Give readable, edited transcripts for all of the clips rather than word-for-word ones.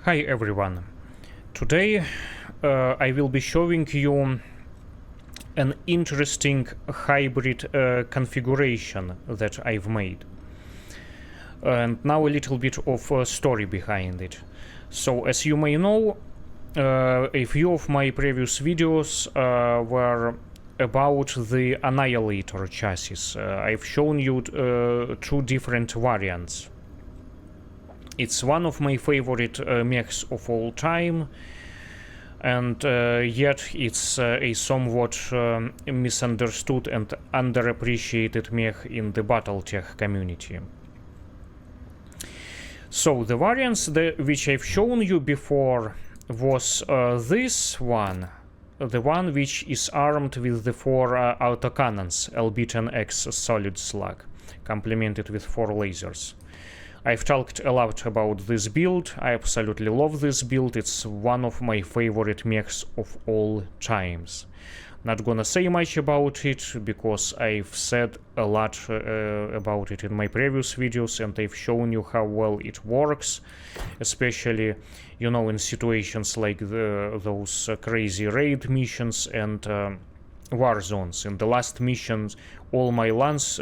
Hi everyone. Today I will be showing you an interesting hybrid configuration that I've made. And now a little bit of a story behind it. So as you may know, a few of my previous videos were about the Annihilator chassis. I've shown you two different variants. It's one of my favorite mechs of all time, and yet it's a somewhat misunderstood and underappreciated mech in the Battletech community. So the variants which I've shown you before was this one, the one which is armed with the 4 autocannons, albeit an X solid slug, complemented with 4 lasers. I've talked a lot about this build. I absolutely love this build. It's one of my favorite mechs of all times. Not gonna say much about it because I've said a lot about it in my previous videos, and I've shown you how well it works, especially, you know, in situations like those crazy raid missions and war zones. In the last missions, all my lands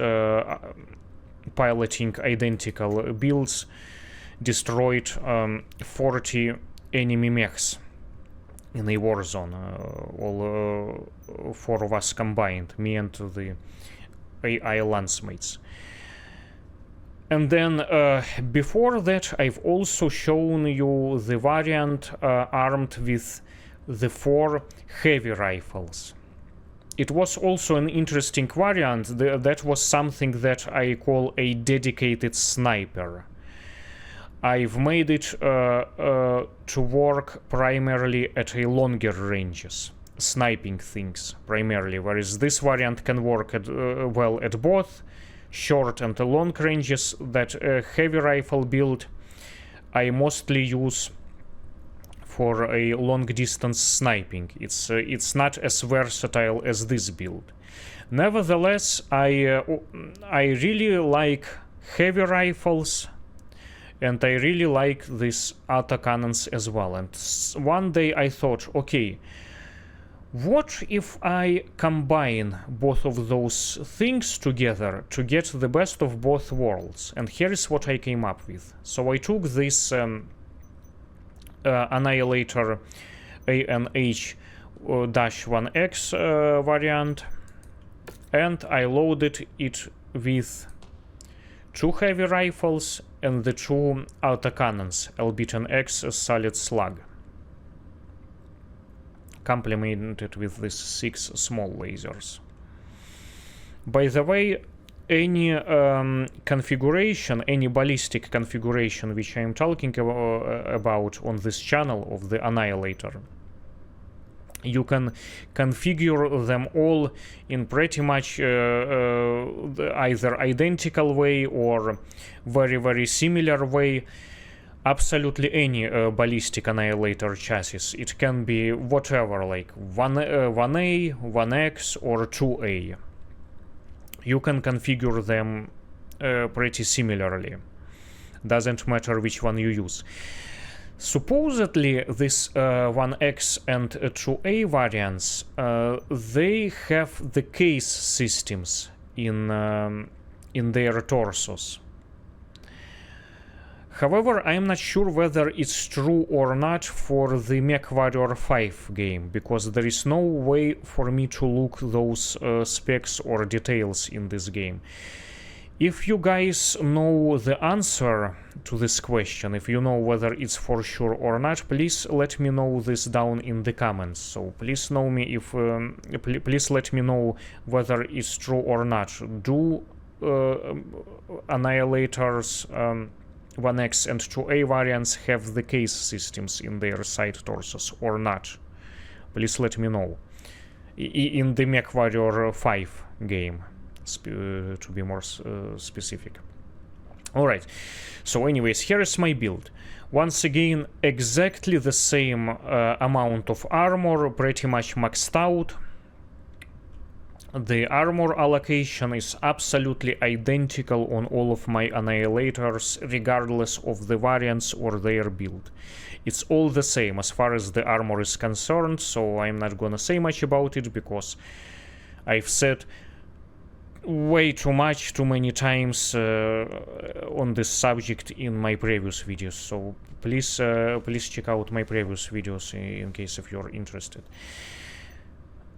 piloting identical builds destroyed 40 enemy mechs in a war zone, all 4 of us combined, me and the AI lancemates. And then before that I've also shown you the variant armed with the 4 heavy rifles. It was also an interesting variant. That was something that I call a dedicated sniper. I've made it to work primarily at a longer ranges, sniping things primarily, whereas this variant can work well at both short and long ranges. That heavy rifle build I mostly use for a long distance sniping. It's not as versatile as this build. Nevertheless, I really like heavy rifles, and I really like these autocannons as well. And one day I thought, okay, what if I combine both of those things together to get the best of both worlds? And here is what I came up with. So I took this Annihilator ANH-1X variant, and I loaded it with 2 heavy rifles and the 2 autocannons, albeit an X solid slug, complemented with these 6 small lasers. By the way, any configuration, any ballistic configuration which I am talking about on this channel of the Annihilator, you can configure them all in pretty much either identical way or very similar way. Absolutely any ballistic Annihilator chassis. It can be whatever, like 1A, 1X or 2A. You can configure them pretty similarly. Doesn't matter which one you use. Supposedly this 1X and 2A variants, they have the case systems in their torsos. However, I am not sure whether it's true or not for the MechWarrior 5 game, because there is no way for me to look those specs or details in this game. If you guys know the answer to this question, if you know whether it's for sure or not, please let me know this down in the comments. So please know me if please let me know whether it's true or not. Do Annihilators 1X and 2A variants have the case systems in their side torsos or not? Please let me know. In the MechWarrior 5 game, to be more specific. Alright, so anyways, here is my build. Once again, exactly the same amount of armor, pretty much maxed out. The armor allocation is absolutely identical on all of my Annihilators, regardless of the variants or their build. It's all the same as far as the armor is concerned, so I'm not gonna say much about it because I've said way too much, too many times on this subject in my previous videos. So please check out my previous videos in case if you're interested.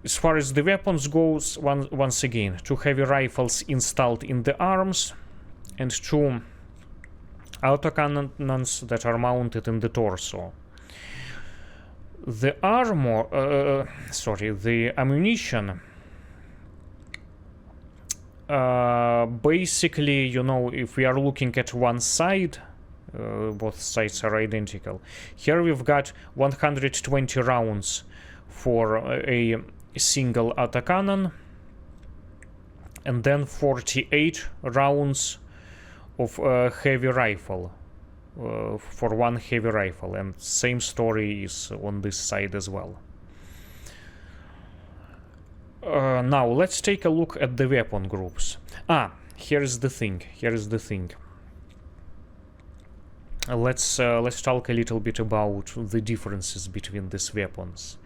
As far as the weapons goes, once again, 2 heavy rifles installed in the arms and 2 autocannons that are mounted in the torso. The armor, the ammunition, basically, you know, if we are looking at one side, both sides are identical. Here we've got 120 rounds for a single autocannon, and then 48 rounds of a heavy rifle for one heavy rifle, and same story is on this side as well. Now let's take a look at the weapon groups. Here's the thing. Let's talk a little bit about the differences between these weapons.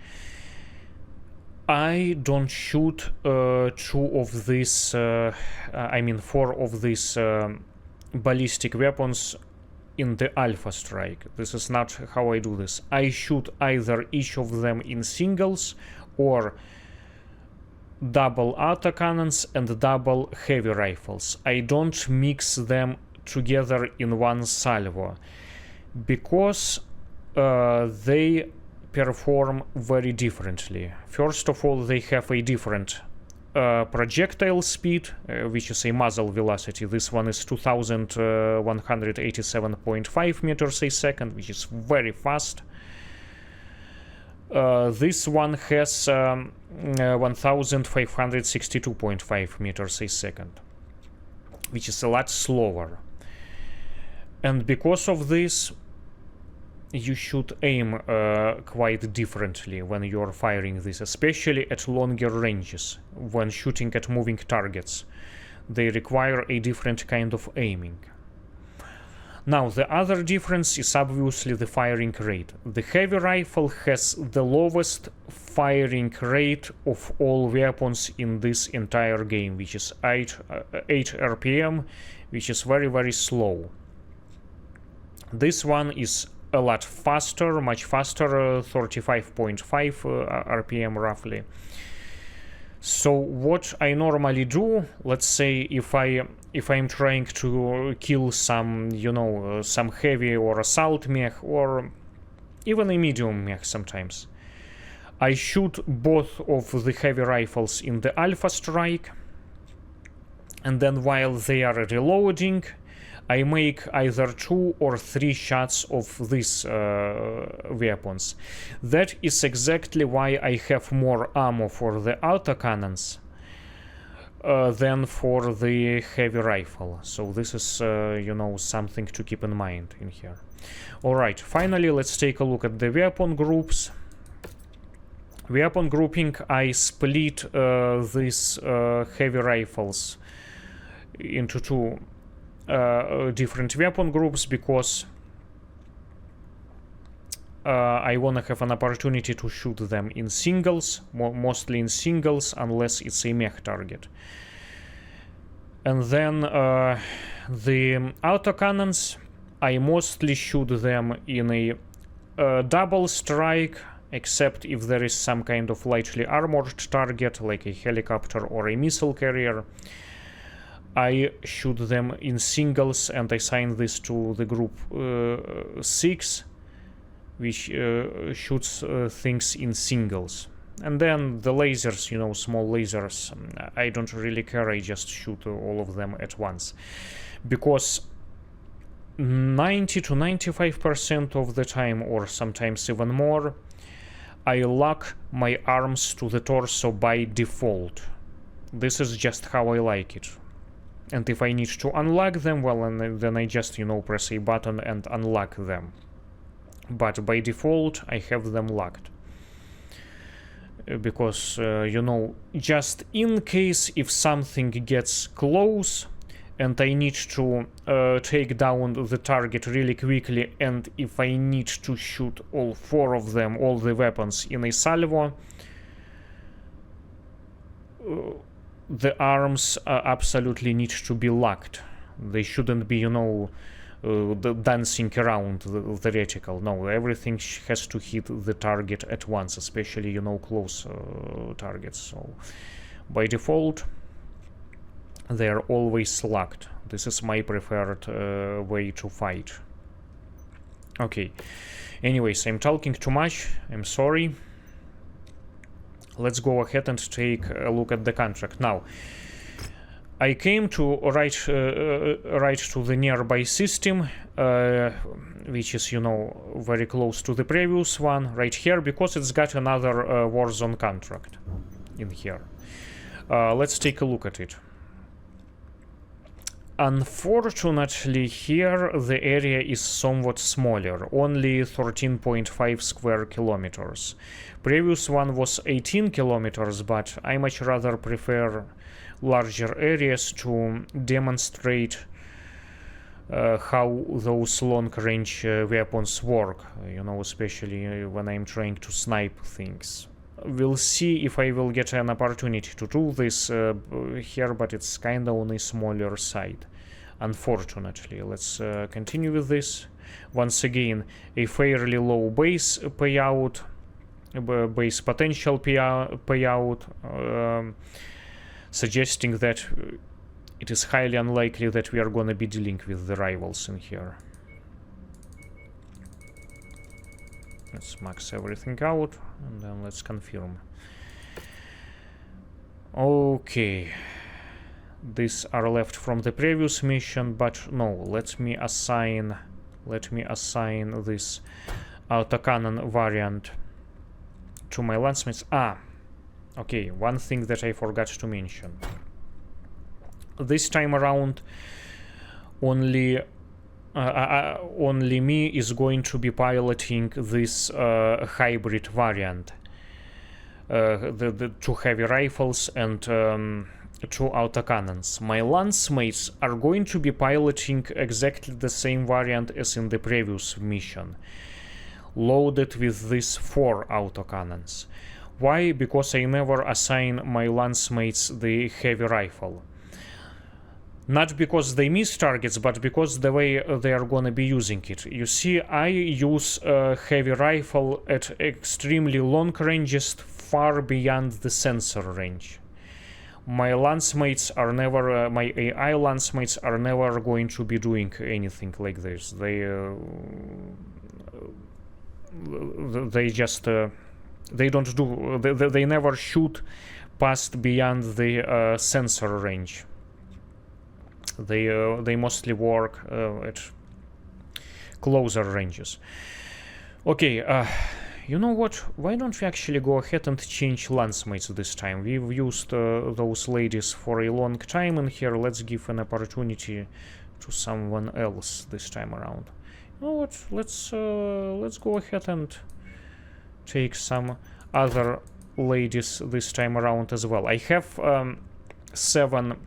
I don't shoot 4 of these ballistic weapons in the Alpha Strike. This is not how I do this. I shoot either each of them in singles or double autocannons and double heavy rifles. I don't mix them together in one salvo because they perform very differently. First of all, they have a different projectile speed, which is a muzzle velocity. This one is 2187.5 meters a second, which is very fast. This one has 1562.5 meters a second, which is a lot slower. And because of this, you should aim quite differently when you're firing this, especially at longer ranges. When shooting at moving targets, they require a different kind of aiming. Now, the other difference is obviously the firing rate. The heavy rifle has the lowest firing rate of all weapons in this entire game, which is 8 RPM, which is very, very slow. This one is a lot faster, much faster, 35.5 RPM roughly. So what I normally do, let's say if I'm trying to kill some, some heavy or assault mech or even a medium mech sometimes, I shoot both of the heavy rifles in the Alpha Strike, and then while they are reloading, I make either 2 or 3 shots of these weapons. That is exactly why I have more ammo for the autocannons than for the heavy rifle. So this is, something to keep in mind in here. Alright, finally let's take a look at the weapon groups. Weapon grouping, I split these heavy rifles into 2 different weapon groups because I want to have an opportunity to shoot them in singles, mostly in singles, unless it's a mech target. And then the autocannons, I mostly shoot them in a double strike, except if there is some kind of lightly armored target, like a helicopter or a missile carrier. I shoot them in singles, and I assign this to the group 6, which shoots things in singles. And then the lasers, small lasers, I don't really care, I just shoot all of them at once. Because 90 to 95% of the time, or sometimes even more, I lock my arms to the torso by default. This is just how I like it. And if I need to unlock them, well, then I just, press a button and unlock them. But by default, I have them locked. because you know, just in case if something gets close and I need to take down the target really quickly, and if I need to shoot all 4 of them, all the weapons in a salvo, the arms absolutely need to be locked. They shouldn't be, you know, dancing around the reticle. No, everything has to hit the target at once, especially, you know, close targets. So by default they're always locked. This is my preferred way to fight. Okay, anyways, I'm talking too much, I'm sorry. Let's go ahead and take a look at the contract. Now, I came to right to the nearby system, which is, you know, very close to the previous one, right here, because it's got another Warzone contract in here. Let's take a look at it. Unfortunately, here the area is somewhat smaller, only 13.5 square kilometers. Previous one was 18 kilometers, but I much rather prefer larger areas to demonstrate how those long-range weapons work, you know, especially when I'm trying to snipe things. We'll see if I will get an opportunity to do this here, but it's kinda on a smaller side, unfortunately. Let's continue with this. Once again, a fairly low base payout, base potential payout, suggesting that it is highly unlikely that we are gonna be dealing with the rivals in here. Let's max everything out, and then let's confirm. Okay. These are left from the previous mission, but no, let me assign this autocannon variant to my lancemates. Okay, one thing that I forgot to mention. This time around, only me is going to be piloting this hybrid variant. The 2 heavy rifles and 2 autocannons. My lancemates are going to be piloting exactly the same variant as in the previous mission, loaded with these 4 autocannons. Why? Because I never assign my lancemates the heavy rifle. Not because they miss targets, but because the way they are gonna be using it. You see, I use a heavy rifle at extremely long ranges, far beyond the sensor range. My lancemates are never, my AI lancemates are never going to be doing anything like this. They just, they don't do, they never shoot past beyond the sensor range. They mostly work at closer ranges. Okay, you know what? Why don't we actually go ahead and change lancemates this time? We've used those ladies for a long time in here. Let's give an opportunity to someone else this time around. You know what? Let's go ahead and take some other ladies this time around as well. I have 7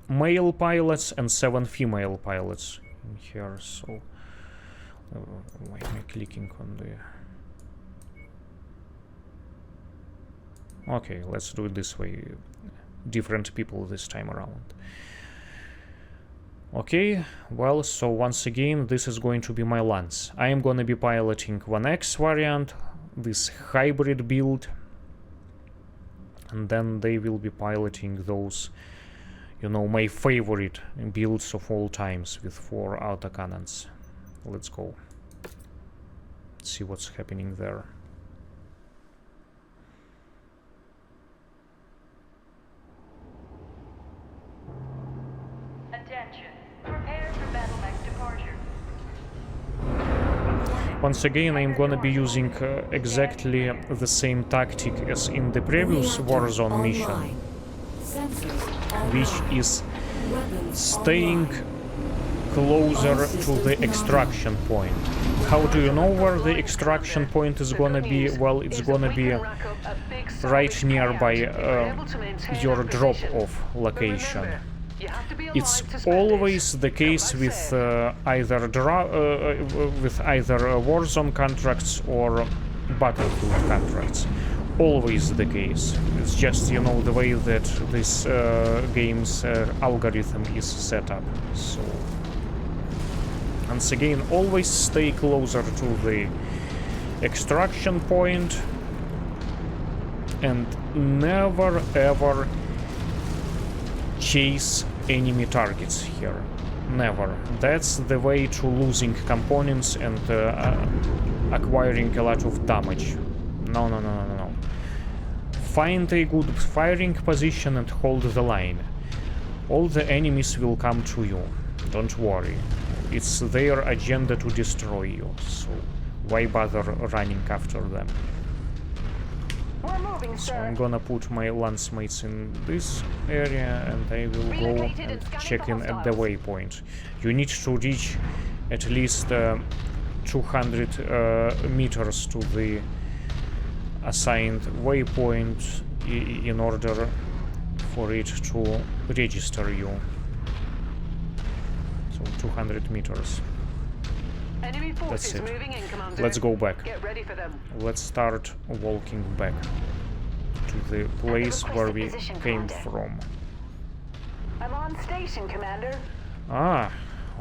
male pilots and 7 female pilots in here, so why am I clicking on the... Okay, let's do it this way. Different people this time around. Okay, well, so once again, this is going to be my lance. I am gonna be piloting 1X variant, this hybrid build, and then they will be piloting those, you know, my favorite builds of all times with 4 autocannons. Let's go. See what's happening there. Attention. Prepare for battle mech departure. Once again, I'm gonna be using exactly the same tactic as in the previous Warzone mission, which is staying closer to the extraction point. How do you know where the extraction point is gonna be? Well, it's gonna be right nearby your drop-off location. It's always the case with either Warzone contracts or Battlefield contracts. Always the case. It's just, you know, the way that this game's algorithm is set up. So once again, always stay closer to the extraction point and never ever chase enemy targets here. Never. That's the way to losing components and acquiring a lot of damage. No, no, no, no, no. Find a good firing position and hold the line. All the enemies will come to you. Don't worry. It's their agenda to destroy you, so why bother running after them? So I'm gonna put my lance mates in this area and I will go and check in at the waypoint. You need to reach at least 200 meters to the assigned waypoint in order for it to register you. So 200 meters. That's it. Let's go back. Let's start walking back to the place where we came from. I'm on station, Commander. Ah,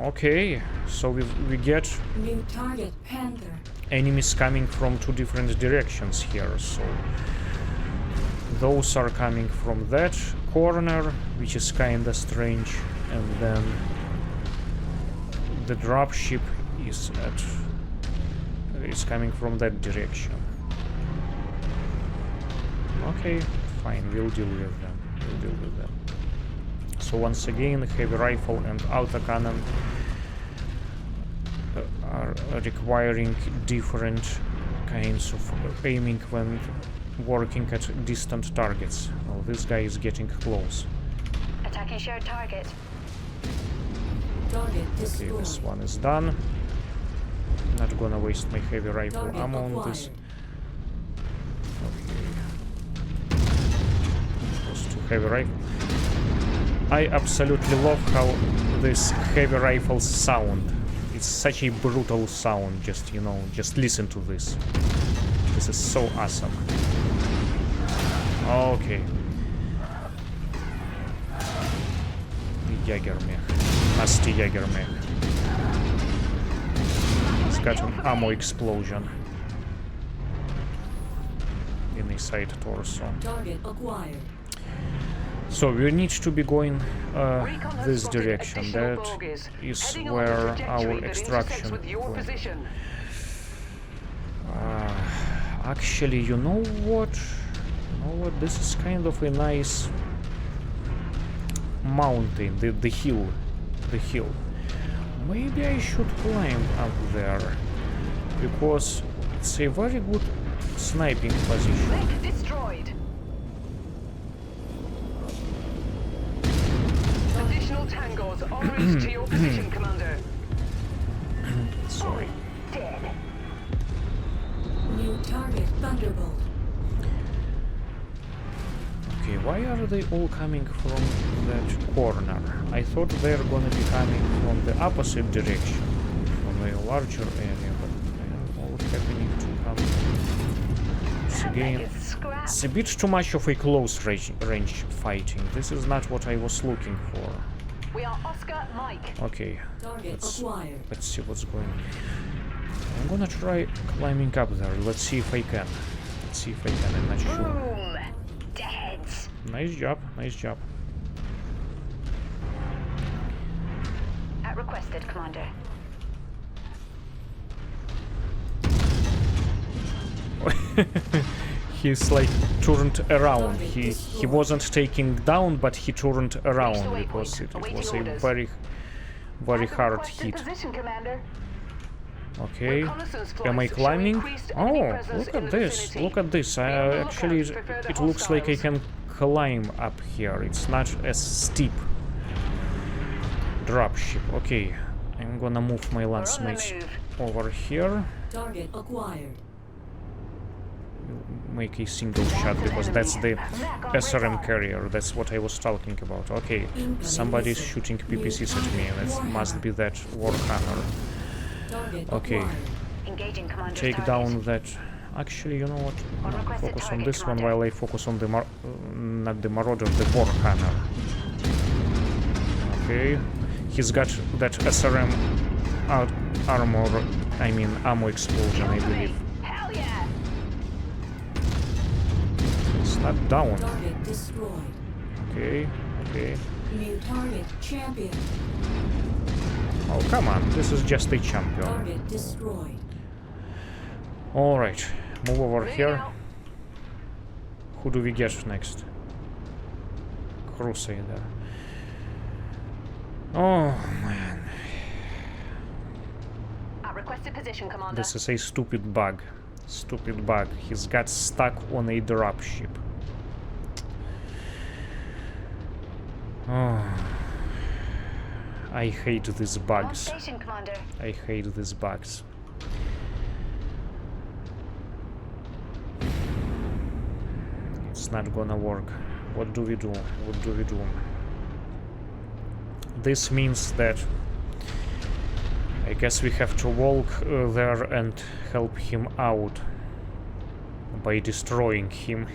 okay. So we get New target, Panther. enemies coming from two different directions here. So those are coming from that corner, which is kinda strange, and then the dropship is coming from that direction. Okay, fine, we'll deal with them. We'll deal with them. So once again, heavy rifle and autocannon are requiring different kinds of aiming when working at distant targets. Well, this guy is getting close. Attacking shared target. Target Okay, destroyed. this one is done. Not gonna waste my heavy rifle Target ammo on this. acquired. Okay. Goes to heavy rifle. I absolutely love how this heavy rifles sound. It's such a brutal sound, just, you know, just listen to this. This is so awesome. Okay. Jägermech. Nasty Jägermech. It's got an ammo explosion in the side torso. Target acquired. So we need to be going this direction. That is where our extraction point. Actually, you know what? This is kind of a nice mountain, the hill. Maybe I should climb up there, because it's a very good sniping position. Mech destroyed. Additional tangos en route to your position, Commander. Sorry. Dead. New target, Thunderbolt. Okay, why are they all coming from that corner? I thought they're gonna be coming from the opposite direction, from a larger area, but they are all happening to come. Once again, it's a bit too much of a close range fighting. This is not what I was looking for. We are Oscar Mike. Okay, Target acquired. let's see what's going on. I'm gonna try climbing up there. Let's see if I can. Let's see if I can. I'm not sure. Boom. Dead. Nice job, nice job. At requested, Commander. He's like turned around. He wasn't taking down, but he turned around because it was a very hard hit. Position, Commander. Okay, am I climbing? Oh, look at this! Look at this! Actually, it looks like I can climb up here. It's not as steep. Dropship. Okay, I'm gonna move my lance mates over here. Target acquired. Make a single shot because that's the SRM carrier. That's what I was talking about. Okay, somebody's shooting PPCs at me. That must be that Warhammer. Target Okay, acquired. Engaging commander's take target. down that. Actually, you know what? On No, requested focus on target, this one Commander. while I focus on the not the Marauder, the Warhammer. Okay, he's got that SRM armor. I mean, ammo explosion, I believe. Hell yeah! It's not down. Target destroyed. Okay, okay. New target champion. Oh, come on. This is just a champion. Target destroyed. Alright, move over Moving here. out. Who do we get next? Crusader. Oh, man. At requested position, Commander. This is a stupid bug. Stupid bug. He's got stuck on a dropship. Oh. I hate these On bugs. station, Commander. I hate these bugs. It's not gonna work. What do we do? What do we do? This means that I guess we have to walk there and help him out by destroying him.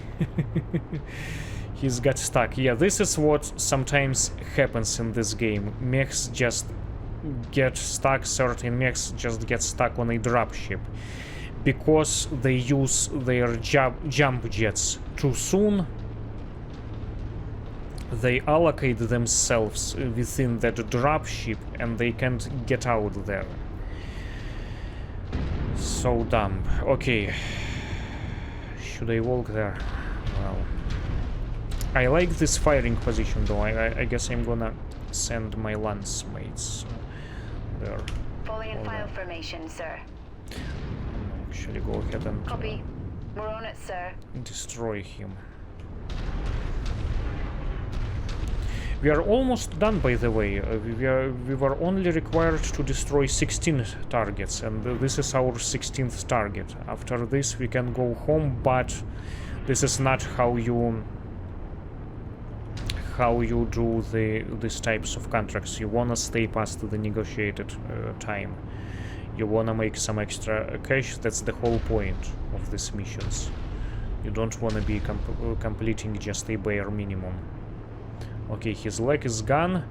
He's got stuck. Yeah, this is what sometimes happens in this game. Mechs just get stuck, certain mechs just get stuck on a dropship. Because they use their jump jets too soon, they allocate themselves within that dropship and they can't get out there. So dumb. Okay. Should I walk there? Well, I like this firing position though. I guess I'm gonna send my lance mates there. Falling in file formation, sir. Actually, go ahead and Copy. We're on it, sir. destroy him. We are almost done, by the way. We were only required to destroy 16 targets, and this is our 16th target. After this, we can go home, but this is not how you do these types of contracts. You wanna stay past the negotiated time. You wanna make some extra cash. That's the whole point of these missions. You don't wanna be completing just a bare minimum. Okay, his leg is gone.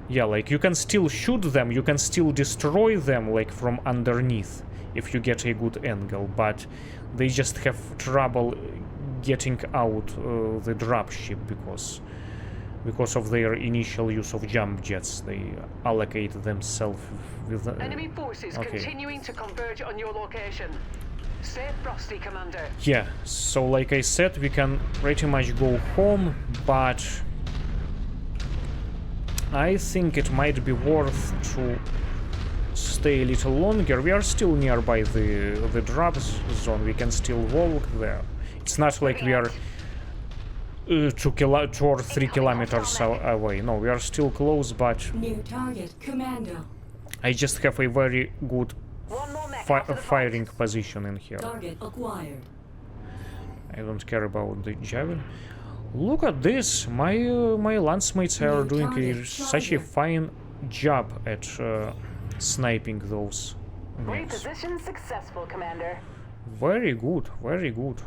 Yeah, like you can still shoot them, you can still destroy them like from underneath if you get a good angle, but they just have trouble getting out the dropship because of their initial use of jump jets. They allocate themselves with Enemy forces continuing to converge on your location. Stay frosty, Commander. yeah, so like I said, we can pretty much go home, but I think it might be worth to stay a little longer. We are still nearby the drop zone. We can still walk there. It's not like we are 2 or 3 kilometers away. No, we are still close, but New target commando. I just have a very good One more mech after the firing position in here. Target acquired. I don't care about the javelin. Look at this! My lance mates are doing such a fine job at sniping those mechs. Reposition successful, Commander. Very good, very good.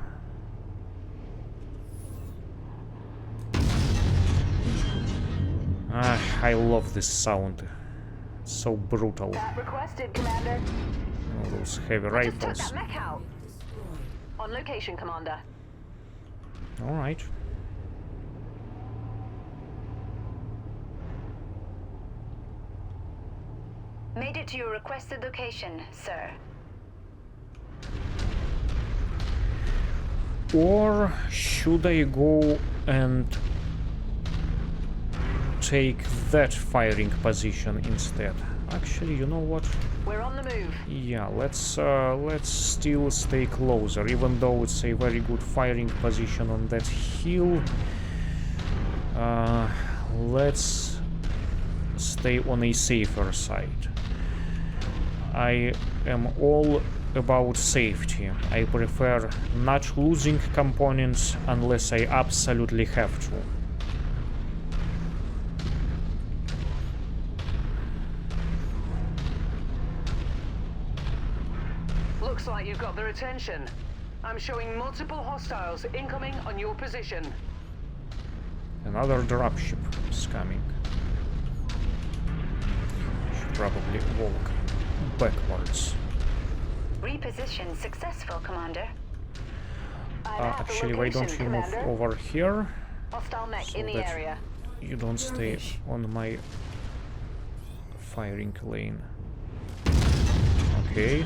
I love this sound. It's so brutal. That requested, Commander. All those heavy I just took rifles. that mech out. Destroyed. On location, Commander. Alright. Made it to your requested location, sir. Or should I go and take that firing position instead? Actually, you know what? We're on the move. Yeah, let's still stay closer, even though it's a very good firing position on that hill. Let's stay on a safer side. I am all about safety. I prefer not losing components unless I absolutely have to. Looks like you've got their attention. I'm showing multiple hostiles incoming on your position. Another dropship is coming. Should probably walk backwards. Reposition successful, Commander. Actually, why don't you move over here? Hostile mech so in the that area. you don't stay on my firing lane. Okay.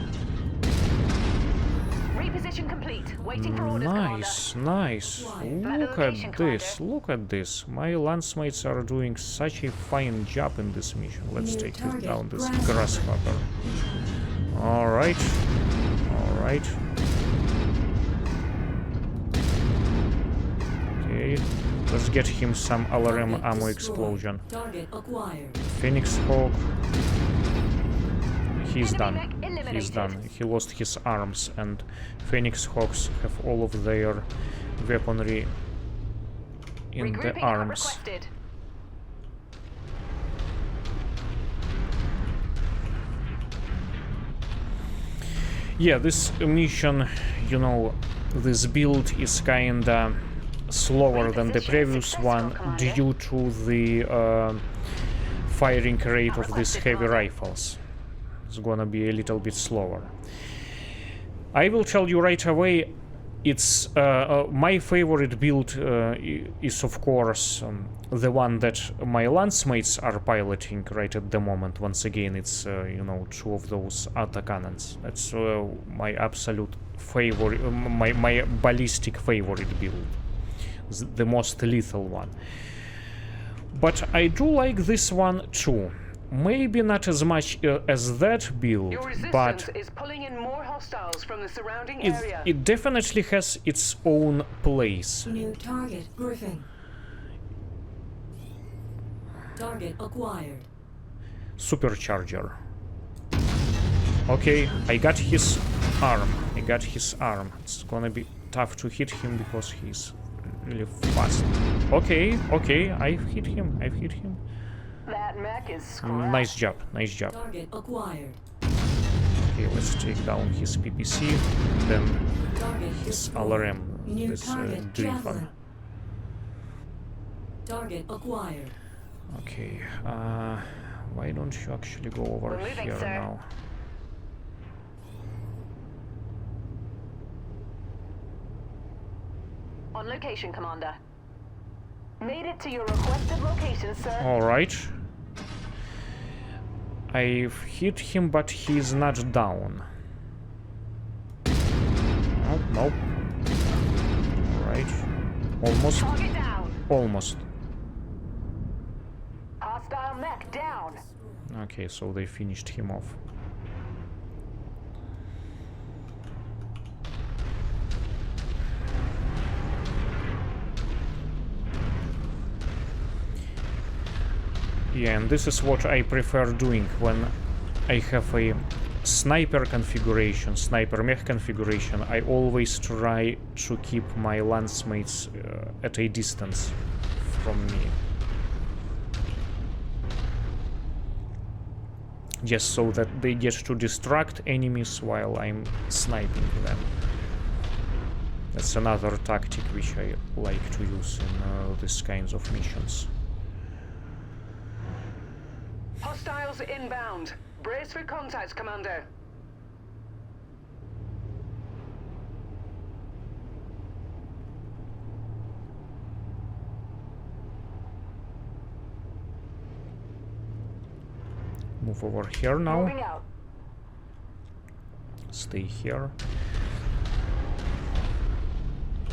Reposition complete. Waiting for orders, Nice, nice. Look at this, look at this. My lancemates are doing such a fine job in this mission. Let's take it down, this grasshopper. Alright. Alright. Okay. Let's get him some LRM ammo explosion. Target acquired. Phoenix Hawk. He's Enemy done. mech eliminated. He's done. He lost his arms, and Phoenix Hawks have all of their weaponry in the Regrouping arms. requested. Yeah, this mission, you know, this build is kinda slower than the previous one due to the firing rate of these heavy rifles. It's gonna be a little bit slower. I will tell you right away, it's my favorite build is of course the one that my lancemates are piloting right at the moment. Once again, it's you know, two of those autocannons. That's my absolute favorite, my ballistic favorite build, the most lethal one. But I do like this one too. Maybe not as much as that build, Your resistance but is pulling in more hostiles from the surrounding it, area. it definitely has its own place. New target Griffin. Target acquired. Supercharger. Okay, I got his arm. I got his arm. It's gonna be tough to hit him because he's really fast. Okay, okay, I've hit him. I've hit him. That mech is scrapped. Nice job, nice job. Target acquired. Okay, let's take down his PPC, and then Target his destroyed. LRM, New this target Driven. Javelin. Target acquired. Okay, why don't you actually go over We're moving, here sir. now? On location, Commander. Made it to your requested location, sir. Alright. I've hit him, but he's not down. Nope, nope. Alright. Almost. Target down. Almost. Hostile mech down. Okay, so they finished him off. Yeah, and this is what I prefer doing when I have a sniper configuration, sniper mech configuration. I always try to keep my lancemates at a distance from me. Just so that they get to distract enemies while I'm sniping them. That's another tactic which I like to use in these kinds of missions. Hostiles inbound. Brace for contact, Commander. Move over here now. Moving out. Stay here.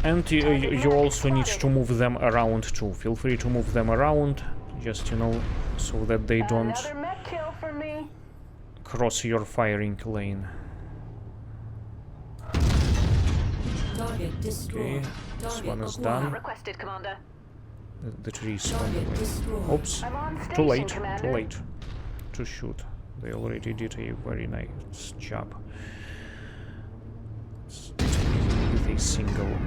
And you also need to move them around too. Feel free to move them around, just, you know, so that they don't Another mech kill for me. cross your firing lane. Target destroyed. Okay, this Target one is acquired. done. Requested, Commander. The tree is on the Target way. destroyed. Oops, I'm on too station, late, Commander. too late to shoot. They already did a very nice job. With a single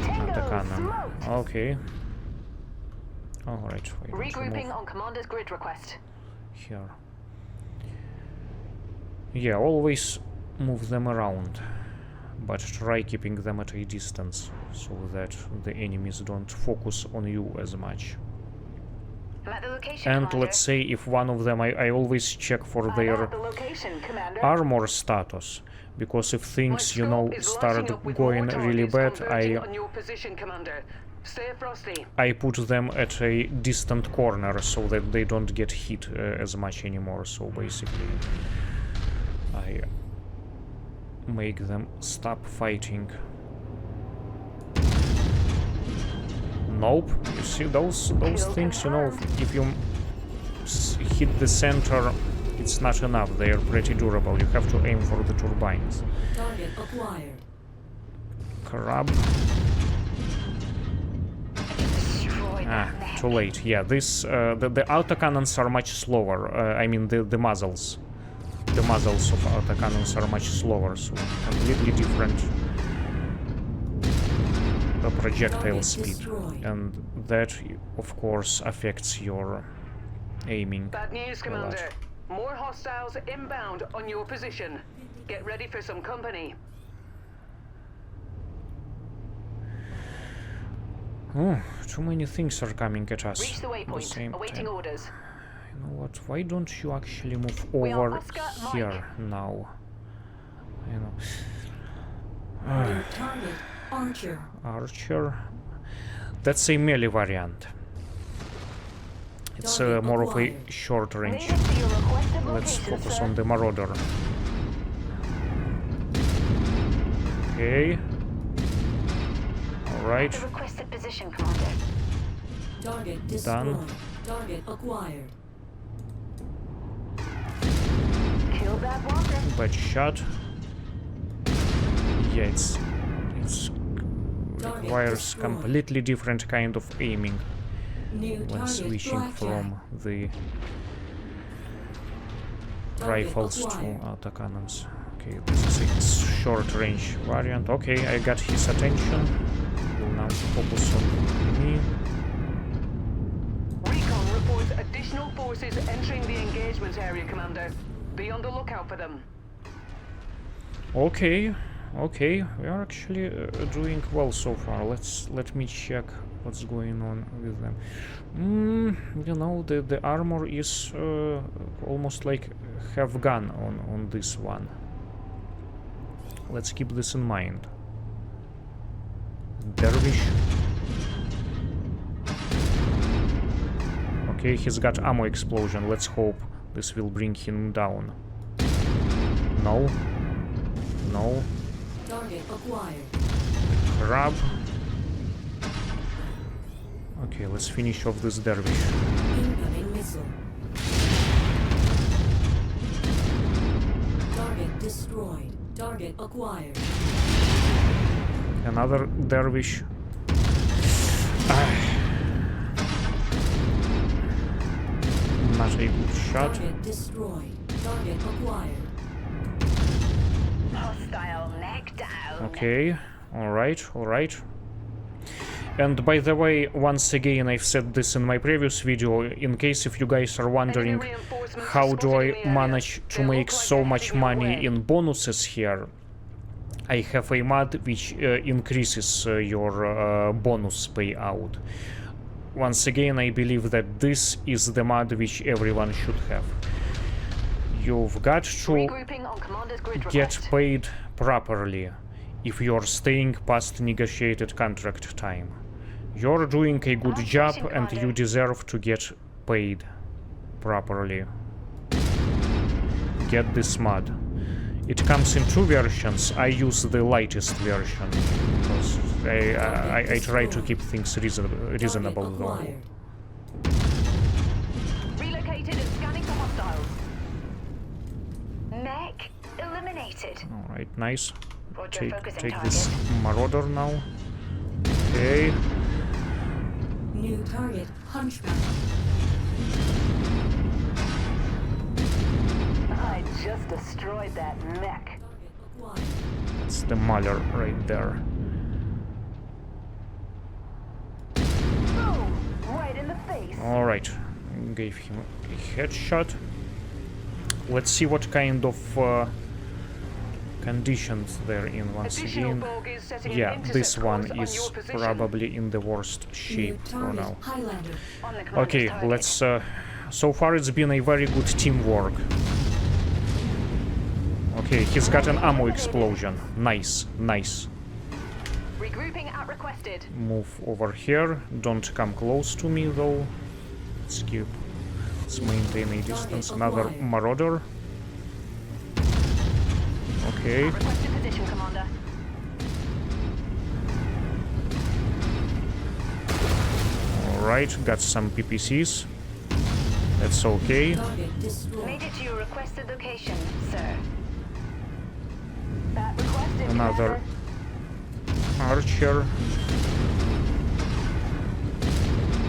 autocannon. Okay. Alright, why don't you Regrouping move on Commander's grid request. here? Yeah, always move them around, but try keeping them at a distance so that the enemies don't focus on you as much. I'm at the location, And Commander. let's say if one of them, I always check for I'm their at the location, Commander. armor status, because if My things, you know, scope is start lighting up with going more really targets bad, converging on your position, Commander. Stay frosty. I put them at a distant corner so that they don't get hit as much anymore. So basically, I make them stop fighting. Nope. You see those things, you know, if you hit the center, it's not enough. They are pretty durable. You have to aim for the turbines. Target acquired. Crab. Ah, too late. Yeah, this the autocannons are much slower. I mean the muzzles. The muzzles of autocannons are much slower, so completely different projectile speed, and that of course affects your aiming. Bad news, Commander. More hostiles inbound on your position. Get ready for some company. Oh, too many things are coming at us Reach the at the same waypoint. Awaiting time. orders. You know what? Why don't you actually move We are over Oscar here Mike. now? You know. New target Archer. Archer. That's a melee variant. It's Target more of a acquired. short range. Made it to your requested Let's location, focus sir. on the Marauder. Okay. Alright. The requested position, Commander. Target destroyed. Target acquired. Kill that walker. Bad shot. Yeah, it's Target requires destroyed. completely different kind of aiming New when target switching blackjack. from the Target rifles to acquired. autocannons. Okay, this is a short range variant. Okay, I got his attention. Will now focus on me. Recon reports additional forces entering the engagement area, Commander. Be on the lookout for them. Okay, okay, we are actually doing well so far. Let me check what's going on with them. You know, the armor is almost like half gun on this one. Let's keep this in mind. Dervish. Okay, he's got ammo explosion. Let's hope this will bring him down. No. No. Target acquired. Crab. Okay, let's finish off this dervish. Incoming missile. Target destroyed. Target acquired. Another dervish. Ah. Not a good shot. Target destroyed. Target acquired. Hostile neck down. Okay, alright, alright. And by the way, once again, I've said this in my previous video, in case if you guys are wondering how do I manage to make so much money in bonuses here, I have a mod which increases your bonus payout. Once again, I believe that this is the mod which everyone should have. You've got to Regrouping on Commander's grid get request. paid properly if you're staying past negotiated contract time. You're doing a good job and you deserve to get paid properly. Get this mod. It comes in two versions. I use the lightest version because I try to keep things reasonable though. Acquired. Relocated and scanning for hostiles. Mech eliminated. Alright, nice. Roger, Take focusing this target. Marauder now. Okay. New target Hunchback. just destroyed that mech. Target acquired. It's the Mauler right there. Boom! Right in the face. Alright, gave him a headshot. Let's see what kind of conditions they're in once Additional again. bogies setting an Yeah, intercept this one course on is your position. probably in the worst New shape for target now. Highlander. On the commander's Okay, target. let's... so far it's been a very good teamwork. Okay, he's got an ammo explosion. Nice, nice. Regrouping at requested. Move over here. Don't come close to me though. Let's maintain a distance. Another Marauder. Okay. At requested position, Commander. Alright, got some PPCs. That's okay. Target destroyed. Made it to your requested location, sir. At requested, Another Archer.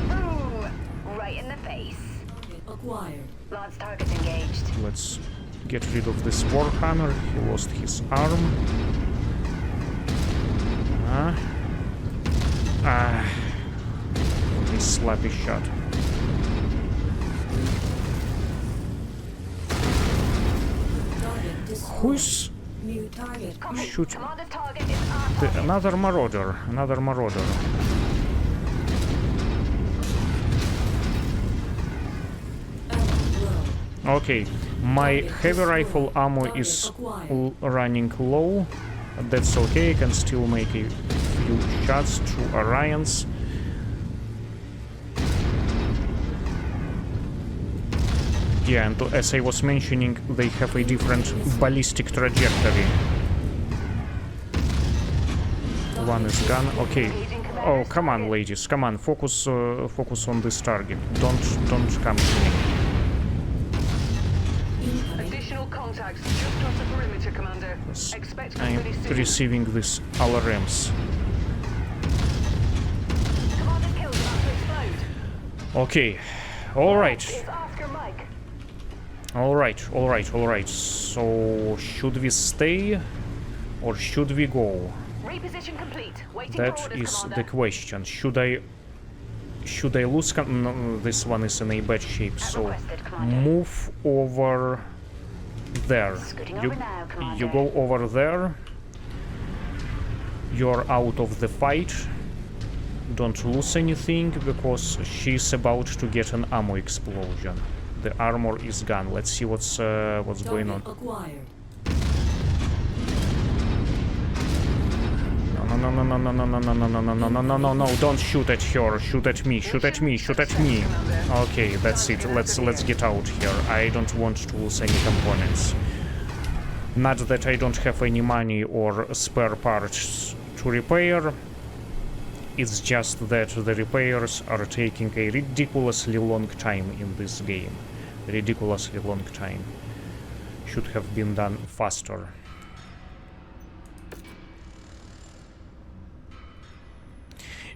Commander. Boom! Right in the face. Target acquired. Launch target engaged. Let's get rid of this Warhammer. He lost his arm. What a slappy shot. Target destroyed. Who's New target. Copy. Shoot. Commander's target is our target. another Marauder? Another Marauder. Ammo low. Okay, my heavy rifle ammo is running low. That's okay, I can still make a few shots through Orions. Yeah, and as I was mentioning, they have a different ballistic trajectory. One is gone. Okay. Oh, come on, ladies. Come on, focus on this target. Don't come to me. Incoming. Additional contacts just across the perimeter, Commander. Expect I'm company soon. receiving these alarms. Commander's kill is about to explode. Okay. All right. It's Oscar Mike. All right. So, should we stay or should we go? Reposition complete. Waiting That for orders, is Commander. the question. Should I lose no, this one is in a bad shape, so requested, Commander. move over there. Scooting You, over now, Commander. you go over there. You're out of the fight. Don't lose anything, because she's about to get an ammo explosion. The armor is gone. Let's see what's going on. Target acquired. No, don't shoot at her. Shoot at me. Okay, that's it. Let's get out here. I don't want to lose any components. Not that I don't have any money or spare parts to repair. It's just that the repairs are taking a ridiculously long time in this game. Ridiculously long time. Should have been done faster.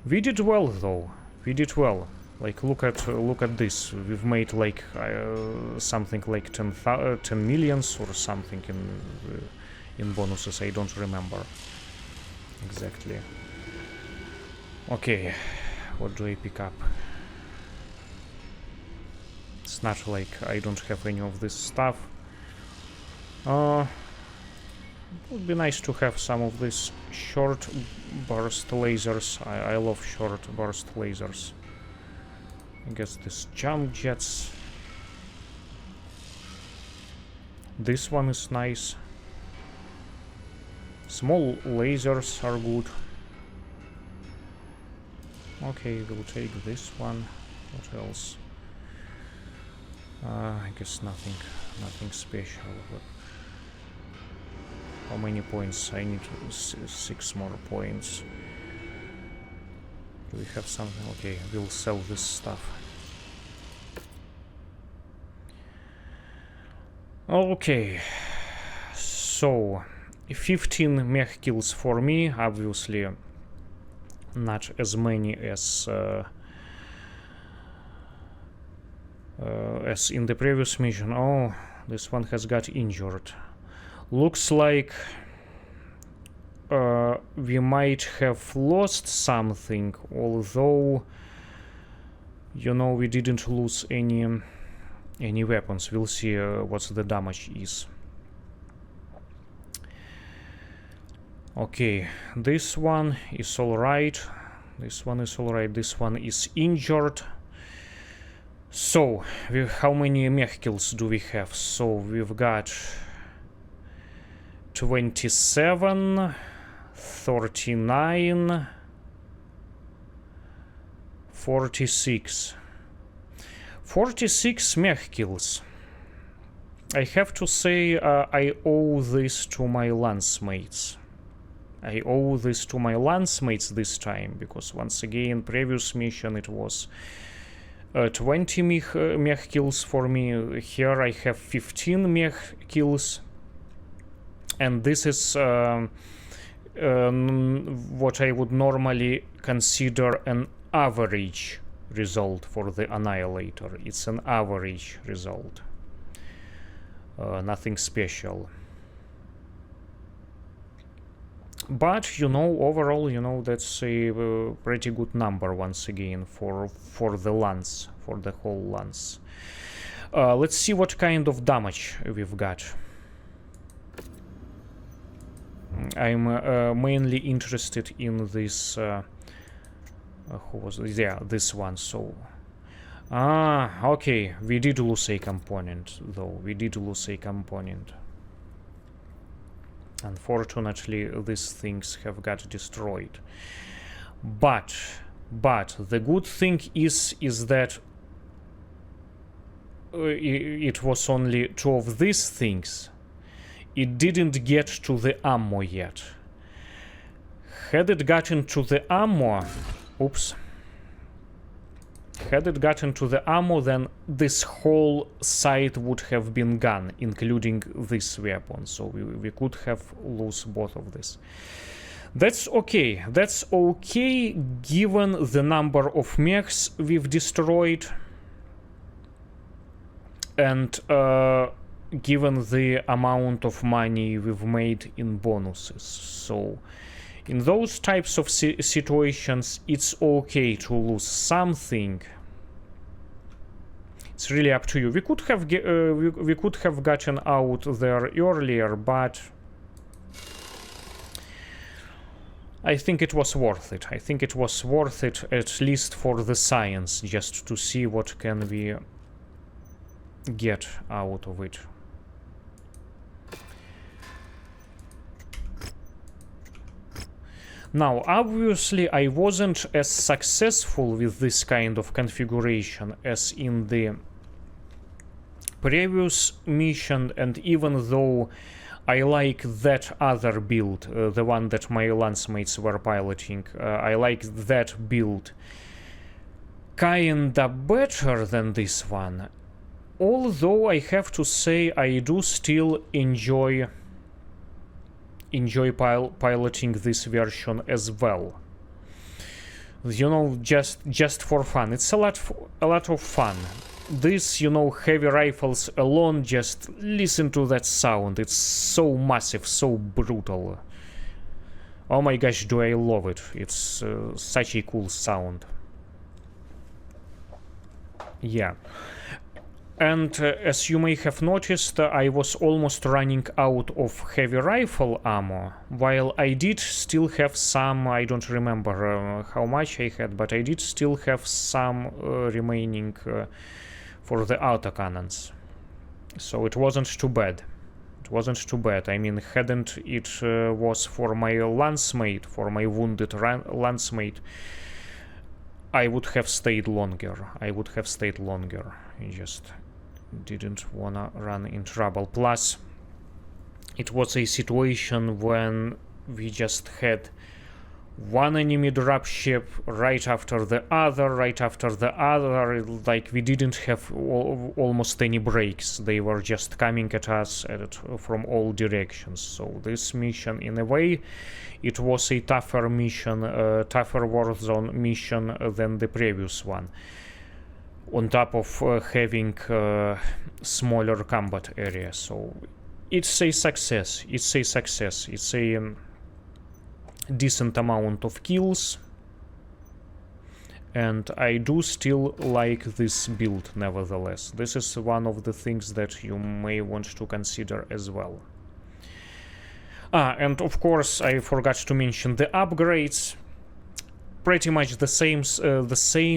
We did well though. We did well. Like look at this. We've made like something like 10 millions or something in bonuses. I don't remember exactly. Okay, what do I pick up? It's not like I don't have any of this stuff. It would be nice to have some of these short burst lasers. I love short burst lasers. I guess this jump jets. This one is nice. Small lasers are good. Okay, we'll take this one. What else? I guess nothing special. But how many points? I need 6 more points. Do we have something? Okay, we'll sell this stuff. Okay, so 15 mech kills for me, obviously not as many as in the previous mission. Oh, This one has got injured. Looks like we might have lost something, although, you know, we didn't lose any weapons. We'll see what the damage is. Okay, this one is alright. This one is alright. This one is injured. So, how many mech kills do we have? So, we've got 27, 39, 46. 46 mech kills. I have to say I owe this to my lance mates. I owe this to my lance mates this time, because once again, previous mission it was 20 mech kills for me. Here I have 15 mech kills. And this is what I would normally consider an average result for the Annihilator. It's an average result. Nothing special. But, you know, overall, you know, that's a pretty good number once again for the lance, for the whole lance. Let's see what kind of damage we've got. I'm mainly interested in this. Who was this? Yeah, this one. So, okay, we did lose a component, though. We did lose a component. Unfortunately, these things have got destroyed. But the good thing is that it was only 2 of these things. It didn't get to the ammo yet. Had it gotten to the ammo, oops. Had it gotten to the ammo, then this whole side would have been gone, including this weapon. So we could have lost both of this. That's okay. That's okay given the number of mechs we've destroyed. And given the amount of money we've made in bonuses. So in those types of situations, it's okay to lose something. It's really up to you. We could have gotten out there earlier, but I think it was worth it. I think it was worth it, at least for the science, just to see what can we get out of it. Now, obviously, I wasn't as successful with this kind of configuration as in the previous mission, and even though I like that other build, the one that my lancemates were piloting, I like that build kinda better than this one. Although I have to say I do still enjoy piloting this version as well. You know, just for fun. It's a lot of fun. This, you know, heavy rifles alone, just listen to that sound. It's so massive, so brutal. Oh my gosh, do I love it. It's such a cool sound. Yeah. And as you may have noticed, I was almost running out of heavy rifle ammo, while I did still have some. I don't remember how much I had, but I did still have some remaining for the autocannons. So it wasn't too bad. It wasn't too bad. I mean, hadn't it was for my lancemate, for my wounded lancemate, I would have stayed longer. I would have stayed longer. I just didn't wanna run in trouble. Plus, it was a situation when we just had one enemy dropship right after the other, like we didn't have almost any breaks. They were just coming at us from all directions. So this mission, in a way, it was a tougher mission, tougher Warzone mission than the previous one. on top of having smaller combat area. So it's a success. It's a success. It's a decent amount of kills. And I do still like this build, nevertheless. This is one of the things that you may want to consider as well. And of course, I forgot to mention the upgrades. Pretty much the same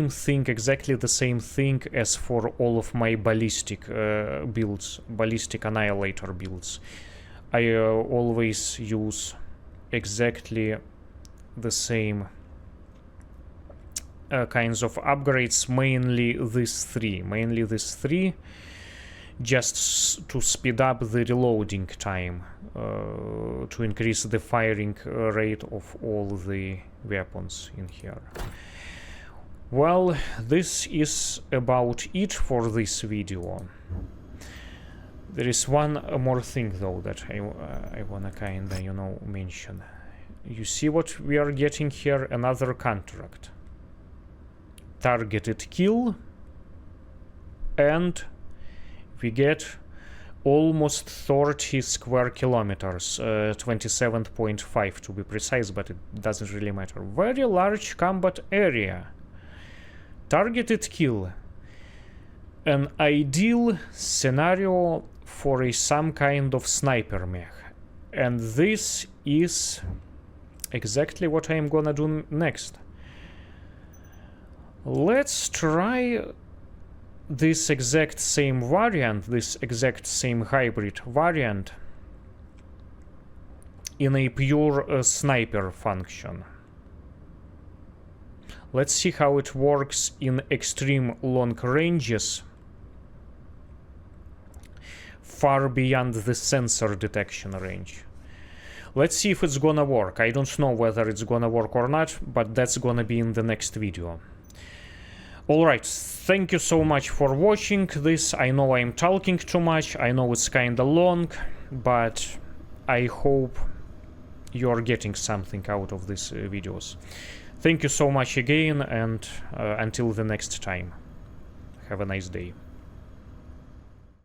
thing, exactly the same thing as for all of my ballistic builds, ballistic Annihilator builds. I always use exactly the same kinds of upgrades, mainly these three, just to speed up the reloading time, to increase the firing rate of all the weapons in here. Well, this is about it for this video. There is one more thing though that I wanna kinda, you know, mention. You see what we are getting here? Another contract. Targeted kill, and we get almost 30 square kilometers, 27.5 to be precise, but it doesn't really matter. Very large combat area. Targeted kill. An ideal scenario for some kind of sniper mech. And this is exactly what I'm gonna do next. Let's try this exact same variant, this exact same hybrid variant in a pure sniper function. Let's see how it works in extreme long ranges, far beyond the sensor detection range. Let's see if it's gonna work. I don't know whether it's gonna work or not, but that's gonna be in the next video. Alright, thank you so much for watching this. I know I'm talking too much, I know it's kinda long, but I hope you're getting something out of these videos. Thank you so much again, and until the next time. Have a nice day.